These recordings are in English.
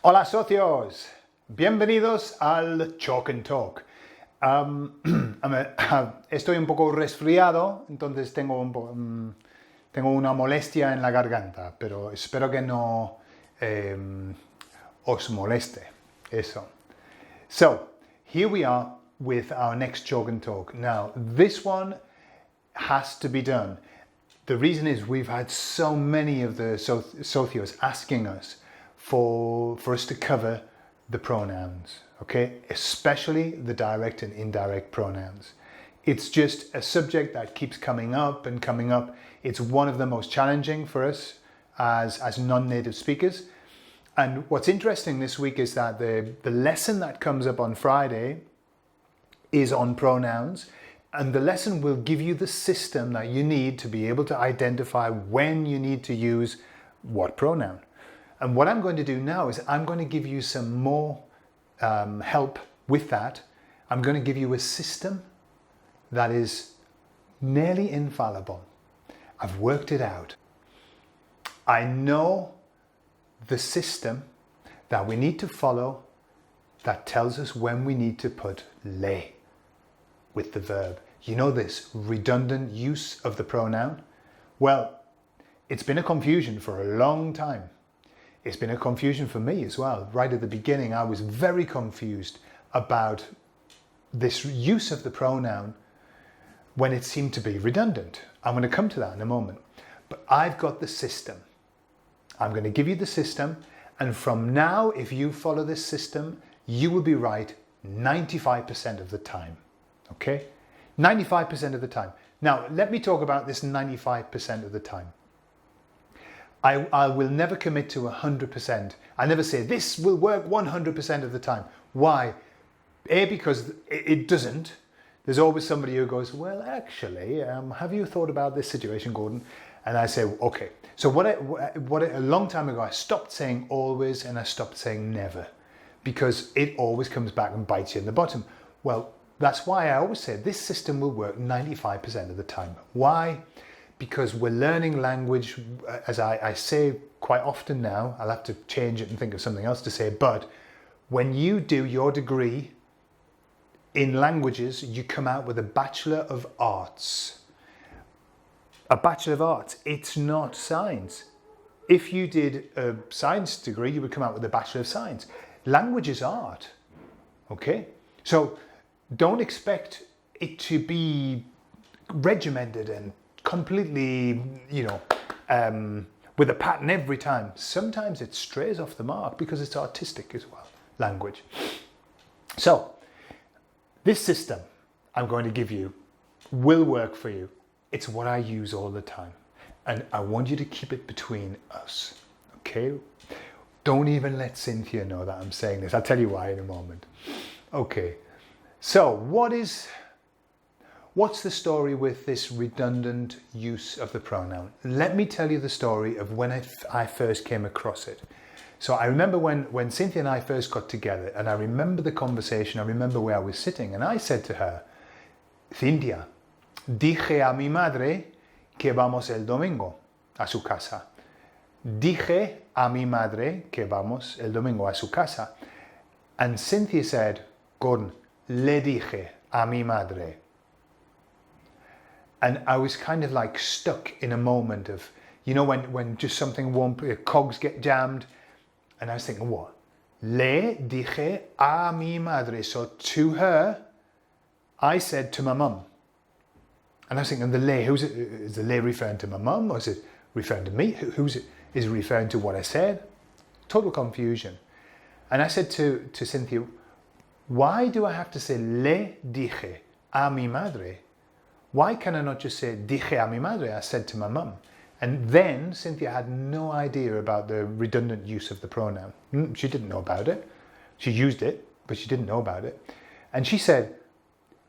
Hola socios, bienvenidos al Chalk and Talk. Estoy un poco resfriado, entonces tengo una molestia en la garganta, pero espero que no os moleste eso. So, here we are with our next Chalk and Talk. Now, this one has to be done. The reason is we've had so many of the socios asking us for us to cover the pronouns, okay? Especially the direct and indirect pronouns. It's just a subject that keeps coming up and coming up. It's one of the most challenging for us as non-native speakers. And what's interesting this week is that the lesson that comes up on Friday is on pronouns, and the lesson will give you the system that you need to be able to identify when you need to use what pronoun. And what I'm going to do now is I'm going to give you some more help with that. I'm going to give you a system that is nearly infallible. I've worked it out. I know the system that we need to follow that tells us when we need to put le with the verb. You know this redundant use of the pronoun? Well, it's been a confusion for a long time. It's been a confusion for me as well. Right at the beginning, I was very confused about this use of the pronoun when it seemed to be redundant. I'm going to come to that in a moment. But I've got the system. I'm going to give you the system, and from now, if you follow this system, you will be right 95% of the time. Okay? 95% of the time. Now, let me talk about this 95% of the time. I will never commit to 100%. I never say this will work 100% of the time. Why? A, because it doesn't. There's always somebody who goes, well, actually, have you thought about this situation, Gordon? And I say, okay. So a long time ago, I stopped saying always and I stopped saying never, because it always comes back and bites you in the bottom. Well, that's why I always say this system will work 95% of the time. Why? Because we're learning language, as I say quite often now. I'll have to change it and think of something else to say, but when you do your degree in languages, you come out with a Bachelor of Arts. A Bachelor of Arts, it's not science. If you did a science degree, you would come out with a Bachelor of Science. Language is art, okay? So don't expect it to be regimented and completely, with a pattern every time. Sometimes it strays off the mark because it's artistic as well, language. So this system I'm going to give you will work for you. It's what I use all the time. And I want you to keep it between us, okay? Don't even let Cynthia know that I'm saying this. I'll tell you why in a moment. Okay, so what's the story with this redundant use of the pronoun? Let me tell you the story of when I first came across it. So I remember when Cynthia and I first got together, and I remember the conversation, I remember where I was sitting, and I said to her, Cynthia, dije a mi madre que vamos el domingo a su casa. Dije a mi madre que vamos el domingo a su casa. And Cynthia said, Gordon, le dije a mi madre. And I was kind of like stuck in a moment of, when just something won't, cogs get jammed. And I was thinking, what? Le dije a mi madre. So to her, I said to my mum. And I was thinking, the le, is the le referring to my mum, or is it referring to me? Is it referring to what I said? Total confusion. And I said to Cynthia, why do I have to say le dije a mi madre? Why can I not just say dije a mi madre? I said to my mum. And then Cynthia had no idea about the redundant use of the pronoun. She didn't know about it. She used it, but she didn't know about it. And she said,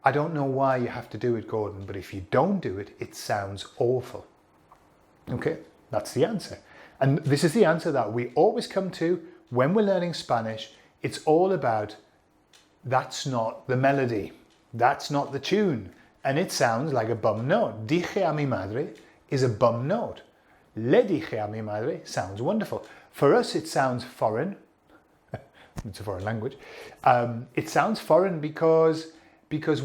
I don't know why you have to do it, Gordon, but if you don't do it, it sounds awful. Okay, that's the answer. And this is the answer that we always come to when we're learning Spanish. It's all about, that's not the melody. That's not the tune. And it sounds like a bum note. Dije a mi madre is a bum note. Le dije a mi madre sounds wonderful. For us, it sounds foreign. it's a foreign language. It sounds foreign because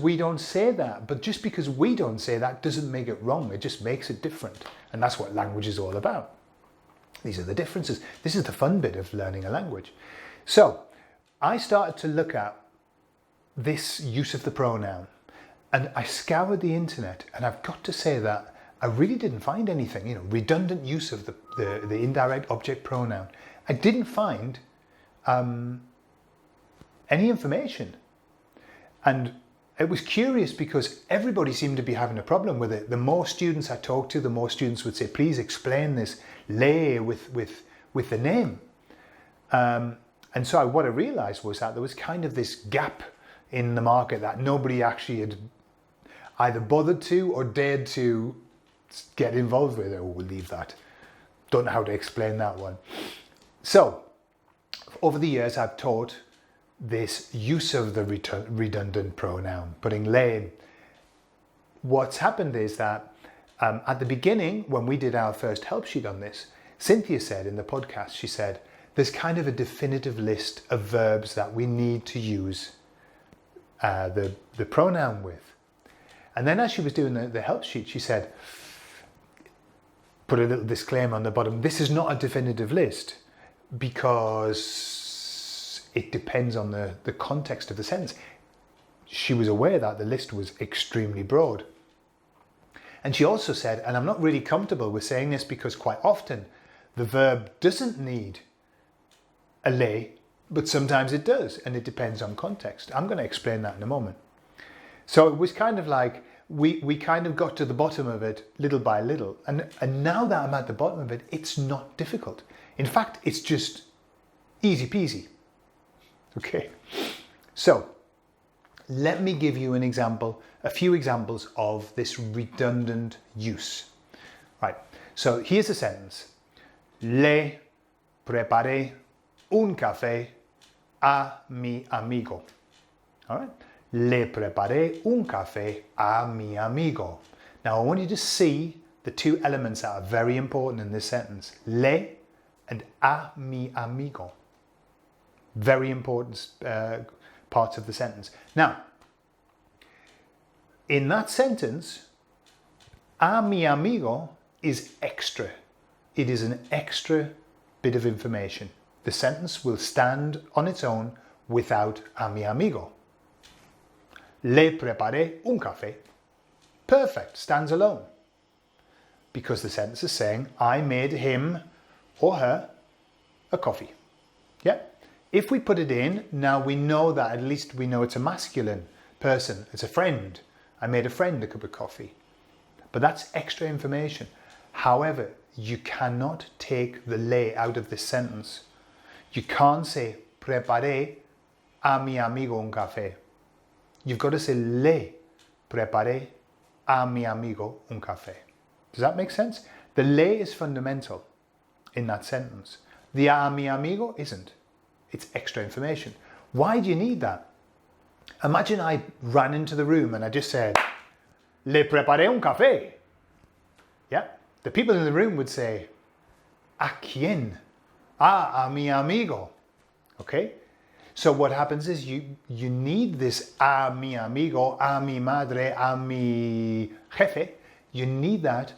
we don't say that. But just because we don't say that doesn't make it wrong. It just makes it different. And that's what language is all about. These are the differences. This is the fun bit of learning a language. So I started to look at this use of the pronoun, and I scoured the internet, and I've got to say that I really didn't find anything, redundant use of the indirect object pronoun. I didn't find any information. And it was curious because everybody seemed to be having a problem with it. The more students I talked to, the more students would say, please explain this lay with the name. And so what I realized was that there was kind of this gap in the market that nobody actually had either bothered to or dared to get involved with. Oh, we'll leave that. Don't know how to explain that one. So over the years, I've taught this use of the redundant pronoun, putting le. What's happened is that at the beginning, when we did our first help sheet on this, Cynthia said in the podcast, she said, there's kind of a definitive list of verbs that we need to use the pronoun with. And then as she was doing the help sheet, she said, put a little disclaimer on the bottom, this is not a definitive list because it depends on the context of the sentence. She was aware that the list was extremely broad. And she also said, and I'm not really comfortable with saying this because quite often the verb doesn't need a le, but sometimes it does, and it depends on context. I'm going to explain that in a moment. So it was kind of like we kind of got to the bottom of it little by little. And now that I'm at the bottom of it, it's not difficult. In fact, it's just easy peasy. Okay. So let me give you an example, a few examples of this redundant use. Right. So here's a sentence. Le preparé un café a mi amigo. All right. Le preparé un café a mi amigo. Now I want you to see the two elements that are very important in this sentence. Le and a mi amigo. Very important parts of the sentence. Now, in that sentence, a mi amigo is extra. It is an extra bit of information. The sentence will stand on its own without a mi amigo. Le preparé un café. Perfect, stands alone. Because the sentence is saying, I made him or her a coffee. Yeah? If we put it in, now we know that at least we know it's a masculine person. It's a friend. I made a friend a cup of coffee. But that's extra information. However, you cannot take the le out of this sentence. You can't say, preparé a mi amigo un café. You've got to say, le preparé a mi amigo un café. Does that make sense? The le is fundamental in that sentence. The a mi amigo isn't. It's extra information. Why do you need that? Imagine I ran into the room and I just said, le preparé un café. Yeah? The people in the room would say, ¿a quién? A mi amigo. Okay? So what happens is you need this a mi amigo, a mi madre, a mi jefe. You need that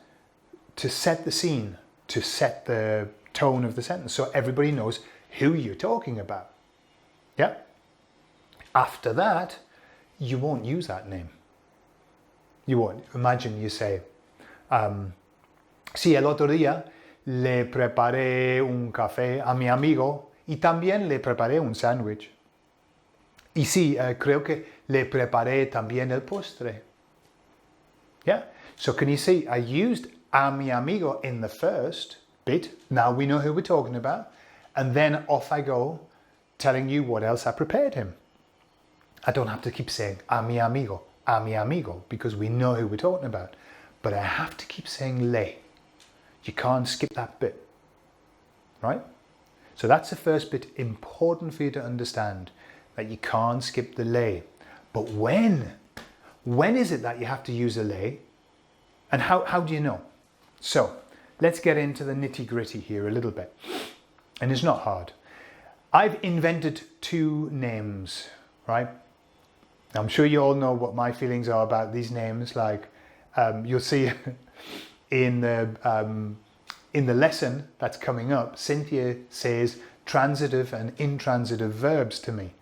to set the scene, to set the tone of the sentence so everybody knows who you're talking about. Yeah? After that, you won't use that name. You won't. Imagine you say, sí, el otro día le preparé un café a mi amigo y también le preparé un sándwich. Y sí, creo que le preparé también el postre. Yeah? So can you see, I used a mi amigo in the first bit. Now we know who we're talking about. And then off I go, telling you what else I prepared him. I don't have to keep saying a mi amigo, because we know who we're talking about. But I have to keep saying le. You can't skip that bit, right? So that's the first bit, important for you to understand, that you can't skip the le. But when is it that you have to use a le? And how do you know? So let's get into the nitty gritty here a little bit. And it's not hard. I've invented two names, right? I'm sure you all know what my feelings are about these names. Like you'll see in the lesson that's coming up, Cynthia says transitive and intransitive verbs to me.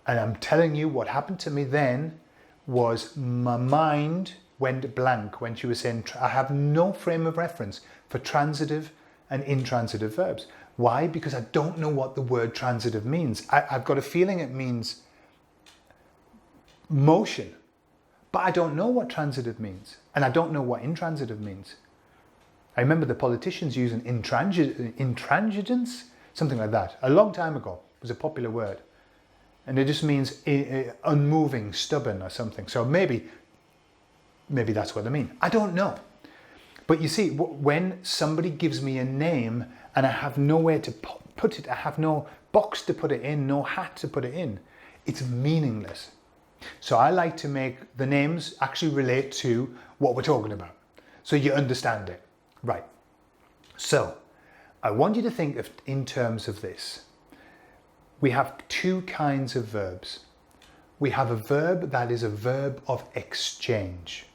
And I'm telling you what happened to me then was my mind went blank when she was saying, I have no frame of reference for transitive and intransitive verbs. Why? Because I don't know what the word transitive means. I've got a feeling it means motion, but I don't know what transitive means. And I don't know what intransitive means. I remember the politicians using intransigence, something like that, a long time ago. It was a popular word. And it just means unmoving, stubborn or something. So maybe that's what I mean. I don't know. But you see, when somebody gives me a name and I have nowhere to put it, I have no box to put it in, no hat to put it in, it's meaningless. So I like to make the names actually relate to what we're talking about, so you understand it. Right. So I want you to think of in terms of this. We have two kinds of verbs. We have a verb that is a verb of exchange.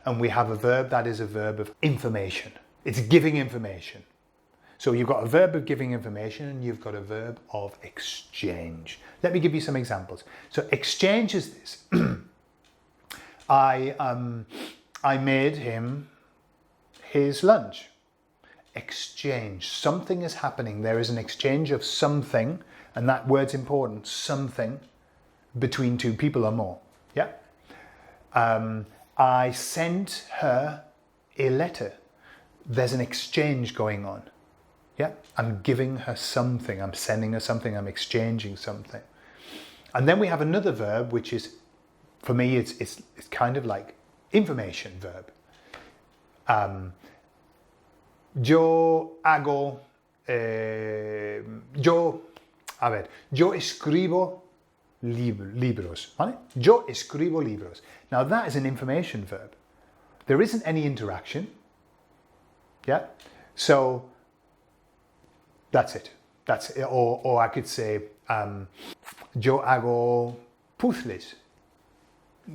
And we have a verb that is a verb of information. It's giving information. So you've got a verb of giving information and you've got a verb of exchange. Let me give you some examples. So exchange is this. I made him his lunch. Exchange. Something is happening. There is an exchange of something, and that word's important, something, between two people or more. Yeah? I sent her a letter. There's an exchange going on. Yeah? I'm giving her something. I'm sending her something. I'm exchanging something. And then we have another verb, which is, for me, it's kind of like information verb. Yo escribo libros, ¿vale? Yo escribo libros. Now that is an information verb. There isn't any interaction. Yeah? So that's it. That's it. Or I could say, yo hago puzzles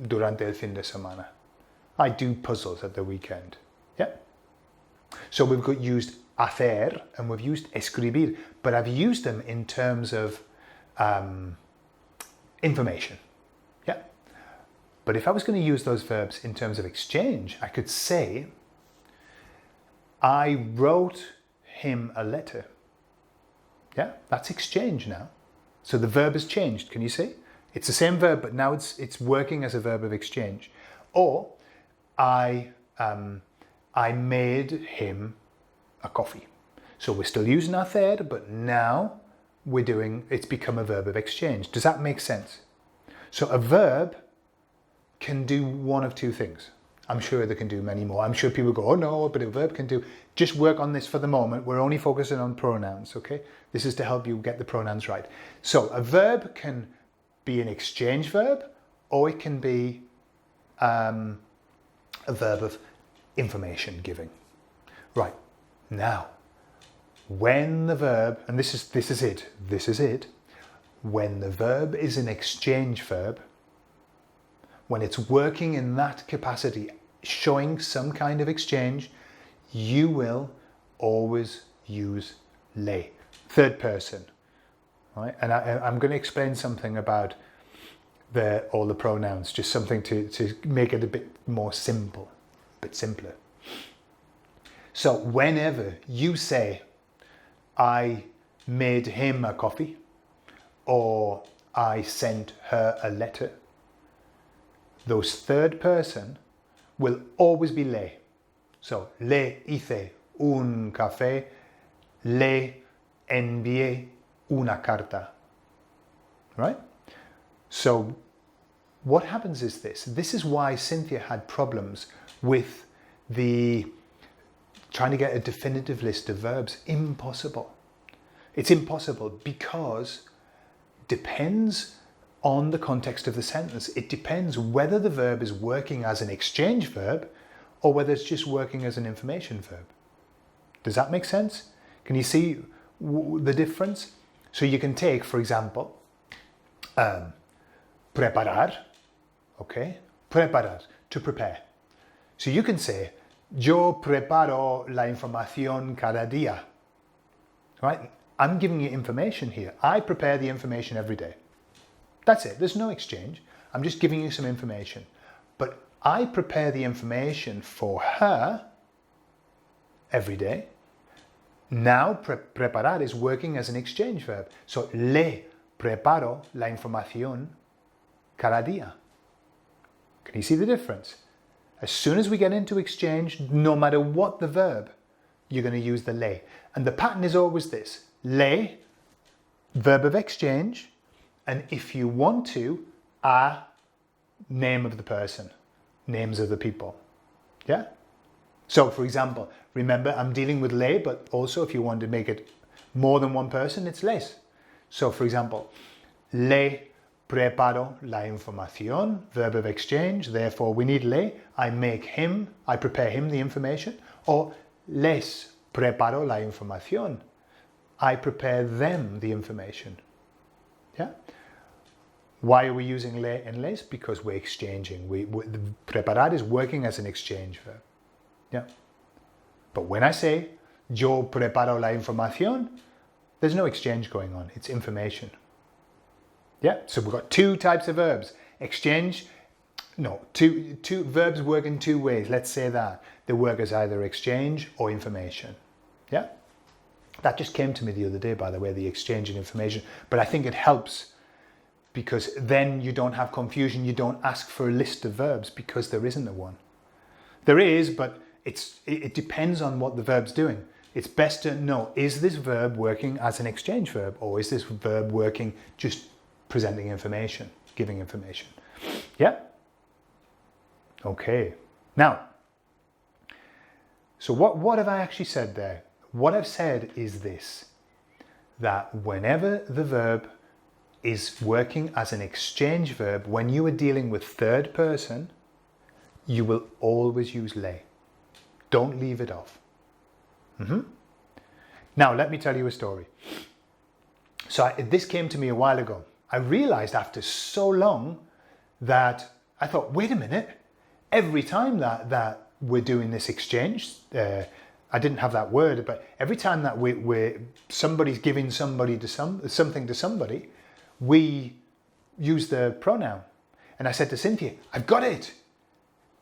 durante el fin de semana. I do puzzles at the weekend. Yeah? So we've got used hacer and we've used escribir, but I've used them in terms of information. Yeah. But if I was going to use those verbs in terms of exchange, I could say, I wrote him a letter. Yeah, that's exchange now. So the verb has changed. Can you see? It's the same verb, but now it's working as a verb of exchange. Or I made him a coffee. So we're still using hacer, but now it's become a verb of exchange. Does that make sense? So a verb can do one of two things. I'm sure they can do many more. I'm sure people go, oh no, but a verb can do. Just work on this for the moment. We're only focusing on pronouns, okay? This is to help you get the pronouns right. So a verb can be an exchange verb, or it can be a verb of information giving. Right, now, when the verb, and this is it, when the verb is an exchange verb, when it's working in that capacity, showing some kind of exchange, you will always use le, third person, right? And I'm going to explain something about all the pronouns, just something to make it a bit more simple, a bit simpler. So whenever you say, I made him a coffee, or I sent her a letter, those third person will always be le. So, le hice un café, le envié una carta. Right? So, what happens is this. This is why Cynthia had problems with trying to get a definitive list of verbs. Impossible. It's impossible because it depends on the context of the sentence. It depends whether the verb is working as an exchange verb or whether it's just working as an information verb. Does that make sense? Can you see the difference? So you can take, for example, preparar, okay? Preparar, to prepare. So you can say, yo preparo la información cada día, right? I'm giving you information here. I prepare the information every day. That's it. There's no exchange. I'm just giving you some information. But I prepare the information for her every day. Now, preparar is working as an exchange verb. So, le preparo la información cada día. Can you see the difference? As soon as we get into exchange, no matter what the verb, you're going to use the le. And the pattern is always this. Le, verb of exchange, and if you want to, a, name of the person, names of the people. Yeah? So, for example, remember I'm dealing with le, but also if you want to make it more than one person, it's les. So, for example, le preparo la información, verb of exchange, therefore we need le. I prepare him the information. Or les preparo la información. I prepare them the information. Yeah? Why are we using le and les? Because we're exchanging. The preparar is working as an exchange verb. Yeah. But when I say yo preparo la información, there's no exchange going on. It's information. Yeah. So we've got two types of verbs. Exchange. No, two verbs work in two ways. Let's say that. They work as either exchange or information. Yeah. That just came to me the other day, by the way, the exchange and information. But I think it helps because then you don't have confusion. You don't ask for a list of verbs because there isn't a one. There is, but it depends on what the verb's doing. It's best to know, is this verb working as an exchange verb or is this verb working just presenting information, giving information? Yeah? Okay. Now, so what have I actually said there? What I've said is this, that whenever the verb is working as an exchange verb, when you are dealing with third person, you will always use le. Don't leave it off. Now, let me tell you a story. So this came to me a while ago. I realized after so long that I thought, wait a minute, every time that we're doing this exchange, I didn't have that word, but every time that somebody's giving something to somebody, we use the pronoun. And I said to Cynthia, I've got it.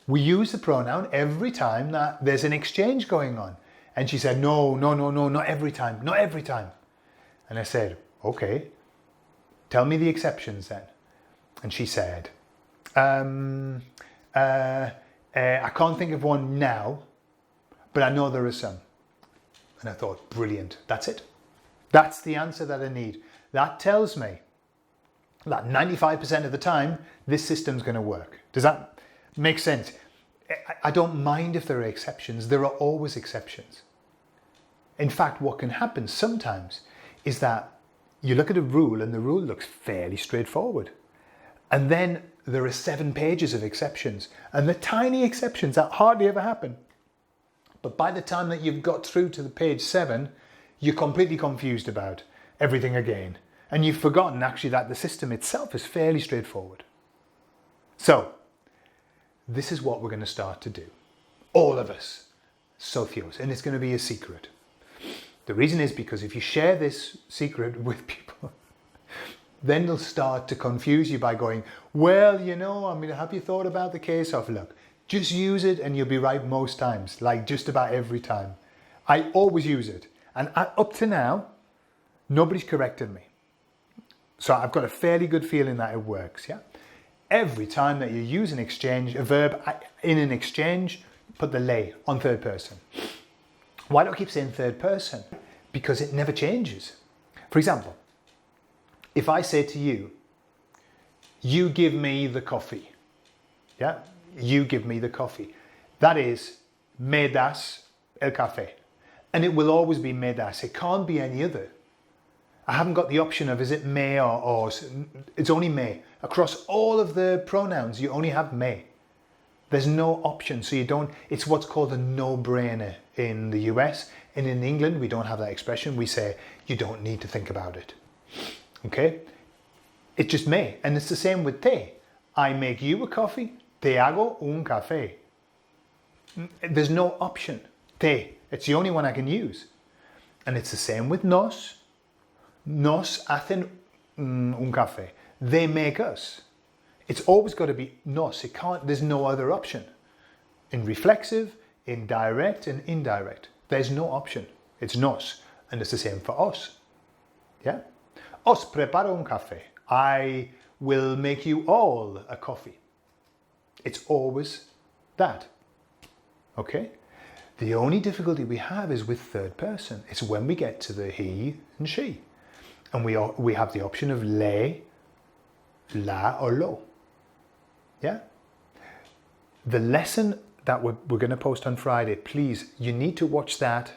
We use the pronoun every time that there's an exchange going on. And she said, no, not every time, not every time. And I said, okay, tell me the exceptions then. And she said, I can't think of one now, but I know there are some. And I thought, brilliant, that's it. That's the answer that I need. That tells me that 95% of the time, this system's going to work. Does that make sense? I don't mind if there are exceptions. There are always exceptions. In fact, what can happen sometimes is that you look at a rule and the rule looks fairly straightforward. And then there are 7 pages of exceptions, and the tiny exceptions that hardly ever happen. But by the time that you've got through to the page 7, you're completely confused about everything again. And you've forgotten actually that the system itself is fairly straightforward. So, this is what we're going to start to do. All of us, socios, and it's going to be a secret. The reason is because if you share this secret with people, then they'll start to confuse you by going, well, you know, I mean, have you thought about the case of, look, just use it and you'll be right most times, like just about every time. I always use it. And up to now, nobody's corrected me. So I've got a fairly good feeling that it works, yeah? Every time that you use an exchange, a verb in an exchange, put the le on third person. Why do I keep saying third person? Because it never changes. For example, if I say to you, you give me the coffee, yeah? You give me the coffee. That is, me das el café. And it will always be me das. It can't be any other. I haven't got the option of is it me or it's only me. Across all of the pronouns, you only have me. There's no option, so you don't, it's what's called a no-brainer in the US. And in England, we don't have that expression. We say, you don't need to think about it. Okay? It's just me. And it's the same with te. I make you a coffee. Te hago un café. There's no option. Te. It's the only one I can use. And it's the same with nos. Nos hacen un café. They make us. It's always got to be nos. It can't, there's no other option. In reflexive, in direct, and indirect. There's no option. It's nos. And it's the same for os. Yeah? Os preparo un café. I will make you all a coffee. It's always that. Okay? The only difficulty we have is with third person. It's when we get to the he and she. And we have the option of le, la, or lo. Yeah? The lesson that we're going to post on Friday, please, you need to watch that.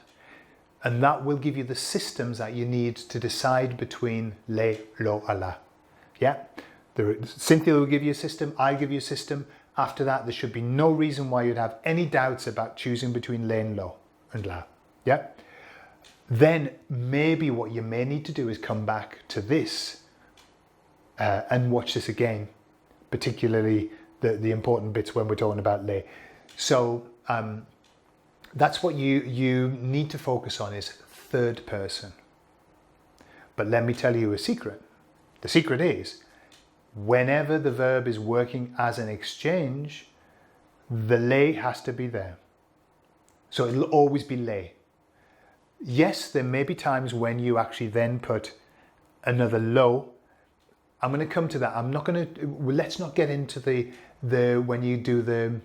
And that will give you the systems that you need to decide between le, lo, a la. Yeah? Cynthia will give you a system. I'll give you a system. After that, there should be no reason why you'd have any doubts about choosing between le and lo and la. Yeah? Then maybe what you may need to do is come back to this and watch this again, particularly the important bits when we're talking about le. So that's what you need to focus on, is third person. But let me tell you a secret. The secret is, whenever the verb is working as an exchange, the le has to be there. So it'll always be le. Yes, there may be times when you actually then put another lo. I'm going to come to that. I'm not going to, let's not get into the when you do the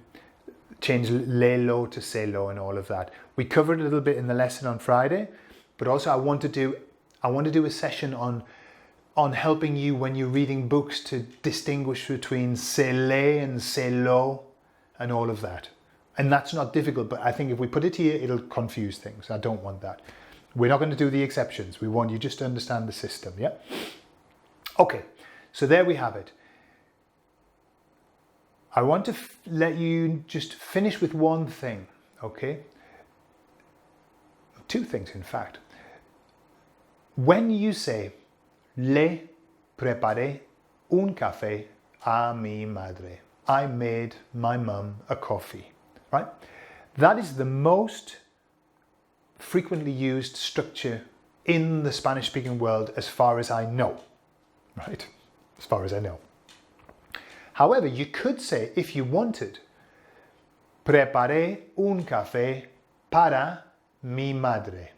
change le lo to se lo and all of that. We covered a little bit in the lesson on Friday, but also I want to do a session on helping you when you're reading books to distinguish between se le and se lo and all of that. And that's not difficult, but I think if we put it here, it'll confuse things. I don't want that. We're not going to do the exceptions. We want you just to understand the system, yeah? Okay, so there we have it. I want to let you just finish with one thing, okay? Two things, in fact. When you say, le preparé un café a mi madre, I made my mum a coffee, right? That is the most frequently used structure in the Spanish-speaking world as far as I know, right? As far as I know. However, you could say, if you wanted, preparé un café para mi madre.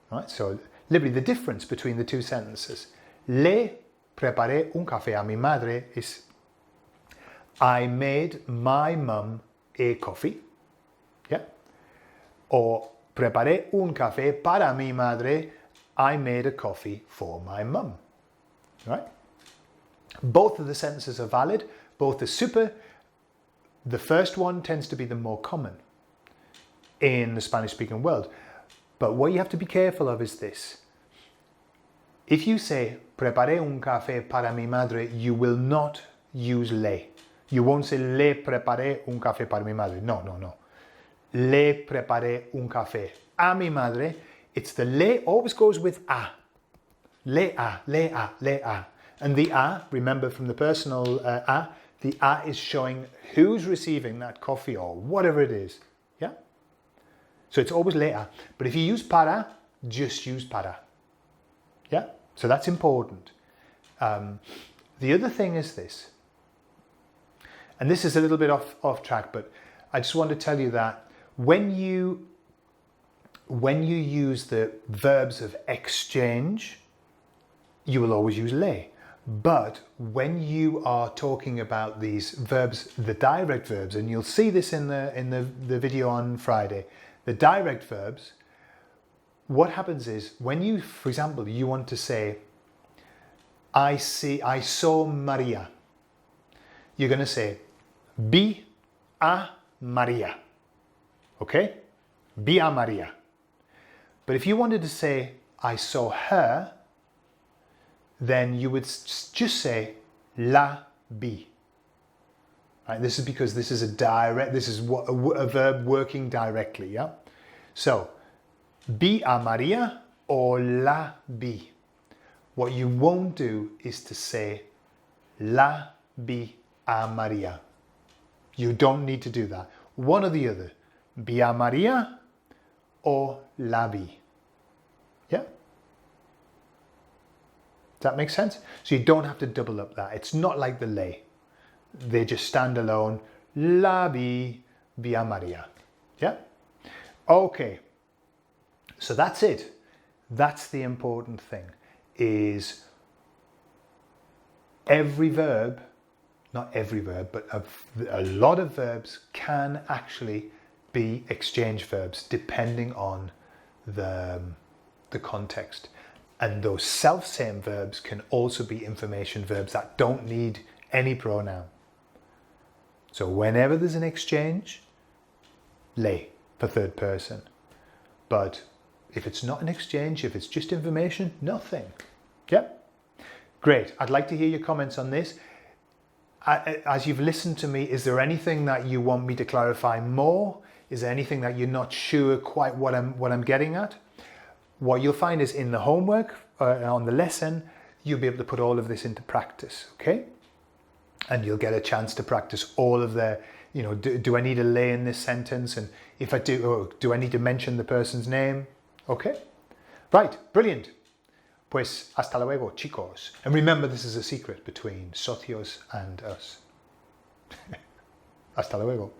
Right? So, literally, the difference between the two sentences. Le preparé un café a mi madre is, I made my mum a coffee. Yeah? Or preparé un café para mi madre, I made a coffee for my mum. Right? Both of the sentences are valid, both are super. The first one tends to be the more common in the Spanish-speaking world. But what you have to be careful of is this. If you say, preparé un café para mi madre, you will not use le. You won't say, le preparé un café para mi madre. No, no, no. Le preparé un café a mi madre. It's the le always goes with a. Le a, le a, le a. And the a, remember from the personal a, the a is showing who's receiving that coffee or whatever it is. Yeah? So it's always le a. But if you use para, just use para. Yeah? So that's important. The other thing is this. And this is a little bit off track, but I just want to tell you that when you use the verbs of exchange, you will always use le. But when you are talking about these verbs, the direct verbs, and you'll see this in the video on Friday, the direct verbs, what happens is when you, for example, you want to say, I saw Maria. You're going to say, vi a Maria. Okay? Vi a Maria. But if you wanted to say, I saw her, then you would just say la vi. Right? This is because this is a verb working directly. Yeah. So vi a Maria or la vi. What you won't do is to say la vi a María. You don't need to do that. One or the other. Vi a María or la vi. Yeah? Does that make sense? So you don't have to double up that. It's not like the le. They just stand alone. La vi a María. Yeah? Okay. So that's it. That's the important thing, is every verb, not every verb, but a lot of verbs can actually be exchange verbs depending on the context. And those self-same verbs can also be information verbs that don't need any pronoun. So whenever there's an exchange, le for third person. But if it's not an exchange, if it's just information, nothing. Yep. Great. I'd like to hear your comments on this. As you've listened to me, is there anything that you want me to clarify more? Is there anything that you're not sure quite what I'm getting at? What you'll find is in the homework, on the lesson, you'll be able to put all of this into practice, okay? And you'll get a chance to practice all of the, do I need a lay in this sentence? And if I do I need to mention the person's name? Okay? Right, brilliant. Pues hasta luego, chicos. And remember, this is a secret between socios and us. Hasta luego.